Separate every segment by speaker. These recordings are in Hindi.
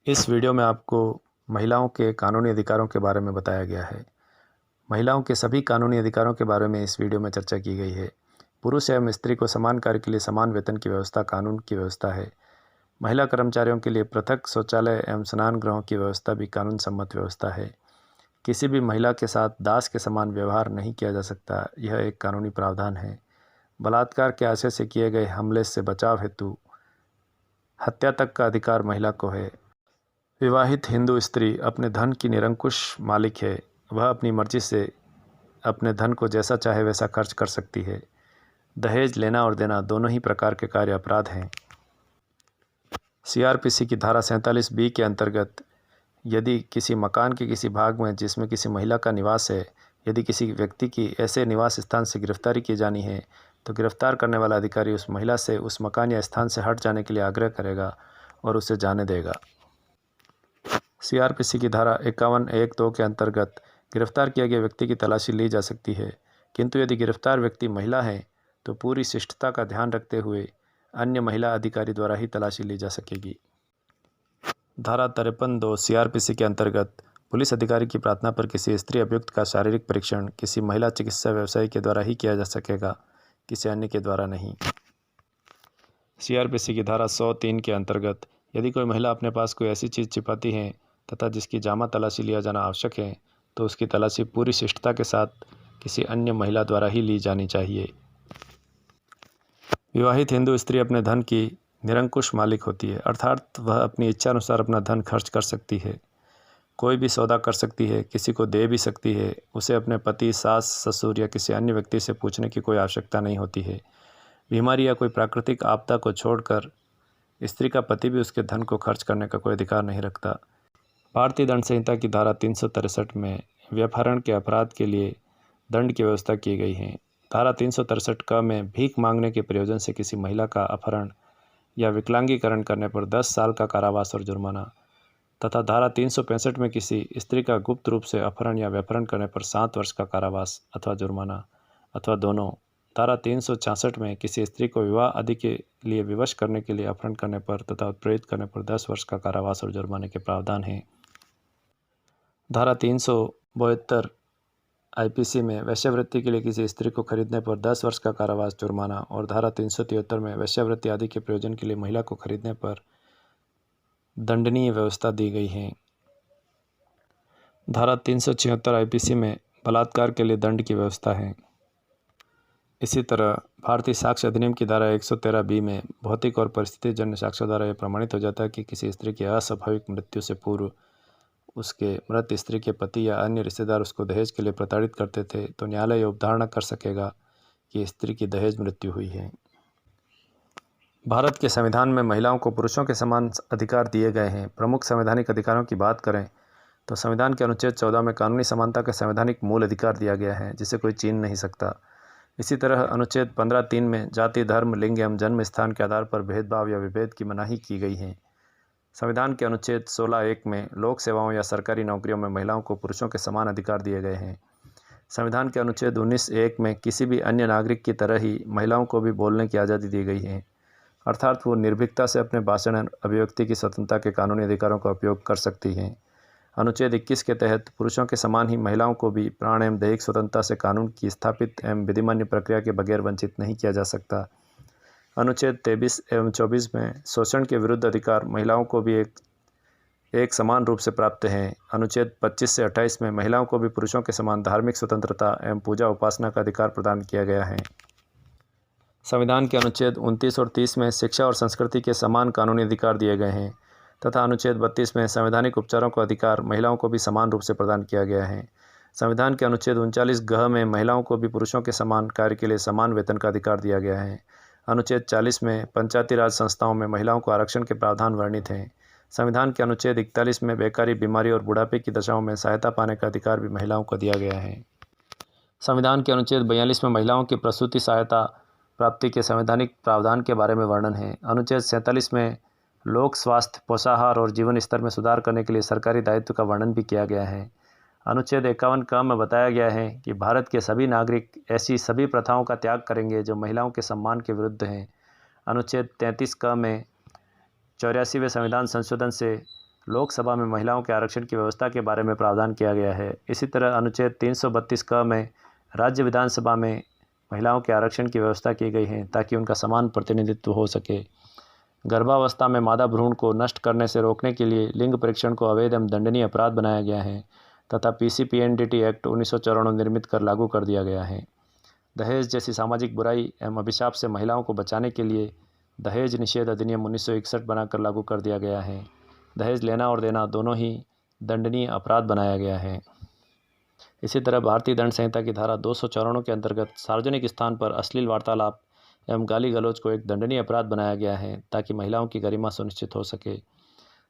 Speaker 1: इस वीडियो में आपको महिलाओं के कानूनी अधिकारों के बारे में बताया गया है। महिलाओं के सभी कानूनी अधिकारों के बारे में इस वीडियो में चर्चा की गई है। पुरुष एवं स्त्री को समान कार्य के लिए समान वेतन की व्यवस्था कानून की व्यवस्था है। महिला कर्मचारियों के लिए पृथक शौचालय एवं स्नान गृहों की व्यवस्था भी कानून सम्मत व्यवस्था है। किसी भी महिला के साथ दास के समान व्यवहार नहीं किया जा सकता, यह एक कानूनी प्रावधान है। बलात्कार के आशय से किए गए हमले से बचाव हेतु हत्या तक का अधिकार महिला को है। विवाहित हिंदू स्त्री अपने धन की निरंकुश मालिक है। वह अपनी मर्जी से अपने धन को जैसा चाहे वैसा खर्च कर सकती है। दहेज लेना और देना दोनों ही प्रकार के कार्य अपराध हैं। सीआरपीसी की धारा 47B के अंतर्गत यदि किसी मकान के किसी भाग में जिसमें किसी महिला का निवास है, यदि किसी व्यक्ति की ऐसे निवास स्थान से गिरफ्तारी की जानी है तो गिरफ्तार करने वाला अधिकारी उस महिला से उस मकान या स्थान से हट जाने के लिए आग्रह करेगा और उसे जाने देगा। सीआरपीसी की धारा 51(1)(2) के अंतर्गत गिरफ्तार किए गए व्यक्ति की तलाशी ली जा सकती है, किंतु यदि गिरफ्तार व्यक्ति महिला है तो पूरी शिष्टता का ध्यान रखते हुए अन्य महिला अधिकारी द्वारा ही तलाशी ली जा सकेगी। धारा 53(2) सीआरपीसी के अंतर्गत पुलिस अधिकारी की प्रार्थना पर किसी स्त्री अभियुक्त का शारीरिक परीक्षण किसी महिला चिकित्सा व्यवसायी के द्वारा ही किया जा सकेगा, किसी अन्य के द्वारा नहीं। सीआरपीसी की धारा 103 के अंतर्गत यदि कोई महिला अपने पास कोई ऐसी चीज़ छिपाती है तथा जिसकी जामा तलाशी लिया जाना आवश्यक है तो उसकी तलाशी पूरी शिष्टता के साथ किसी अन्य महिला द्वारा ही ली जानी चाहिए। विवाहित हिंदू स्त्री अपने धन की निरंकुश मालिक होती है, अर्थात वह अपनी इच्छा अनुसार अपना धन खर्च कर सकती है। कोई भी सौदा कर सकती है, किसी को दे भी सकती है। उसे अपने पति, सास, ससुर या किसी अन्य व्यक्ति से पूछने की कोई आवश्यकता नहीं होती है। बीमारी या कोई प्राकृतिक आपदा को छोड़कर स्त्री का पति भी उसके धन को खर्च करने का कोई अधिकार नहीं रखता। भारतीय दंड संहिता की धारा 363 में व्यभिचारण के अपराध के लिए दंड की व्यवस्था की गई है। धारा 363 क में भीख मांगने के प्रयोजन से किसी महिला का अपहरण या विकलांगीकरण करने पर 10 साल का कारावास और जुर्माना तथा धारा 365 में किसी स्त्री का गुप्त रूप से अपहरण या व्यभिचारण करने पर 7 वर्ष का कारावास अथवा जुर्माना अथवा दोनों। धारा 366 में किसी स्त्री को विवाह आदि के लिए विवश करने के लिए अपहरण करने पर तथा उत्प्रेरित करने पर 10 वर्ष का कारावास और जुर्माने के प्रावधान हैं। धारा 372 आईपीसी में वेश्यावृत्ति के लिए किसी स्त्री को खरीदने पर 10 वर्ष का कारावास, जुर्माना और धारा 373 में वेश्यावृत्ति आदि के प्रयोजन के लिए महिला को खरीदने पर दंडनीय व्यवस्था दी गई है। धारा 376 आईपीसी में बलात्कार के लिए दंड की व्यवस्था है। इसी तरह भारतीय साक्ष्य अधिनियम की धारा 113B में भौतिक और परिस्थितिजन्य साक्ष्यों द्वारा यह प्रमाणित हो जाता है कि किसी स्त्री की अस्वाभाविक मृत्यु से पूर्व उसके मृत स्त्री के पति या अन्य रिश्तेदार उसको दहेज के लिए प्रताड़ित करते थे तो न्यायालय यह उपधारणा कर सकेगा कि स्त्री की दहेज मृत्यु हुई है। भारत के संविधान में महिलाओं को पुरुषों के समान अधिकार दिए गए हैं। प्रमुख संवैधानिक अधिकारों की बात करें तो संविधान के अनुच्छेद 14 में कानूनी समानता का संवैधानिक मूल अधिकार दिया गया है, जिसे कोई छीन नहीं सकता। इसी तरह अनुच्छेद 15(3) में जाति, धर्म, लिंग एवं जन्म स्थान के आधार पर भेदभाव या विभेद की मनाही की गई है। संविधान के अनुच्छेद 16(1) में लोक सेवाओं या सरकारी नौकरियों में महिलाओं को पुरुषों के समान अधिकार दिए गए हैं। संविधान के अनुच्छेद 19(1) में किसी भी अन्य नागरिक की तरह ही महिलाओं को भी बोलने की आज़ादी दी गई है, अर्थात वो निर्भीकता से अपने भाषण एवं अभिव्यक्ति की स्वतंत्रता के कानूनी अधिकारों का उपयोग कर सकती हैं। अनुच्छेद 21 के तहत पुरुषों के समान ही महिलाओं को भी प्राण एवं दैहिक स्वतंत्रता से कानून की स्थापित एवं विधिमान्य प्रक्रिया के बगैर वंचित नहीं किया जा सकता। अनुच्छेद 23 एवं 24 में शोषण के विरुद्ध अधिकार महिलाओं को भी एक समान रूप से प्राप्त हैं। अनुच्छेद 25 से 28 में महिलाओं को भी पुरुषों के समान धार्मिक स्वतंत्रता एवं पूजा उपासना का अधिकार प्रदान किया गया है। संविधान के अनुच्छेद 29 और 30 में शिक्षा और संस्कृति के समान कानूनी अधिकार दिए गए हैं तथा अनुच्छेद 32 में संवैधानिक उपचारों का अधिकार महिलाओं को भी समान रूप से प्रदान किया गया है। संविधान के अनुच्छेद 39(ग) में महिलाओं को भी पुरुषों के समान कार्य के लिए समान वेतन का अधिकार दिया गया है। अनुच्छेद 40 में पंचायती राज संस्थाओं में महिलाओं को आरक्षण के प्रावधान वर्णित हैं। संविधान के अनुच्छेद 41 में बेकारी, बीमारी और बुढ़ापे की दशाओं में सहायता पाने का अधिकार भी महिलाओं को दिया गया है। संविधान के अनुच्छेद 42 में महिलाओं की प्रसूति सहायता प्राप्ति के संवैधानिक प्रावधान के बारे में वर्णन है। अनुच्छेद 47 में लोक स्वास्थ्य, पोषाहार और जीवन स्तर में सुधार करने के लिए सरकारी दायित्व का वर्णन भी किया गया है। अनुच्छेद 51 क में बताया गया है कि भारत के सभी नागरिक ऐसी सभी प्रथाओं का त्याग करेंगे जो महिलाओं के सम्मान के विरुद्ध हैं। अनुच्छेद 33 क में 84वें संविधान संशोधन से लोकसभा में महिलाओं के आरक्षण की व्यवस्था के बारे में प्रावधान किया गया है। इसी तरह अनुच्छेद 332 क में राज्य विधानसभा में महिलाओं के आरक्षण की व्यवस्था की गई है ताकि उनका समान प्रतिनिधित्व हो सके। गर्भावस्था में मादा भ्रूण को नष्ट करने से रोकने के लिए लिंग परीक्षण को अवैध एवं दंडनीय अपराध बनाया गया है तथा PCPNDT एक्ट 1994 निर्मित कर लागू कर दिया गया है। दहेज जैसी सामाजिक बुराई एवं अभिशाप से महिलाओं को बचाने के लिए दहेज निषेध अधिनियम 1961 बनाकर लागू कर दिया गया है। दहेज लेना और देना दोनों ही दंडनीय अपराध बनाया गया है। इसी तरह भारतीय दंड संहिता की धारा 294 के अंतर्गत सार्वजनिक स्थान पर अश्लील वार्तालाप एवं गाली गलौज को एक दंडनीय अपराध बनाया गया है ताकि महिलाओं की गरिमा सुनिश्चित हो सके।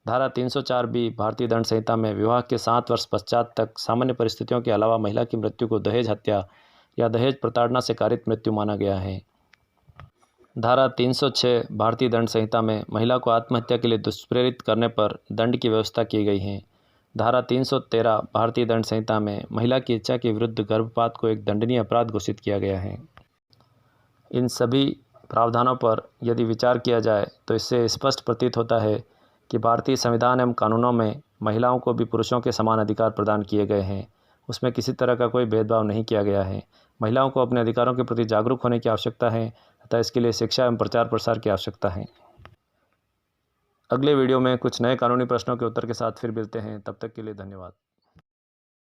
Speaker 1: धारा 304B भारतीय दंड संहिता में विवाह के 7 वर्ष पश्चात तक सामान्य परिस्थितियों के अलावा महिला की मृत्यु को दहेज हत्या या दहेज प्रताड़ना से कारित मृत्यु माना गया है। धारा 306 भारतीय दंड संहिता में महिला को आत्महत्या के लिए दुष्प्रेरित करने पर दंड की व्यवस्था की गई है। धारा 313 भारतीय दंड संहिता में महिला की इच्छा के विरुद्ध गर्भपात को एक दंडनीय अपराध घोषित किया गया है। इन सभी प्रावधानों पर यदि विचार किया जाए तो इससे स्पष्ट प्रतीत होता है कि भारतीय संविधान एवं कानूनों में महिलाओं को भी पुरुषों के समान अधिकार प्रदान किए गए हैं। उसमें किसी तरह का कोई भेदभाव नहीं किया गया है। महिलाओं को अपने अधिकारों के प्रति जागरूक होने की आवश्यकता है तथा इसके लिए शिक्षा एवं प्रचार प्रसार की आवश्यकता है। अगले वीडियो में कुछ नए कानूनी प्रश्नों के उत्तर के साथ फिर मिलते हैं। तब तक के लिए धन्यवाद।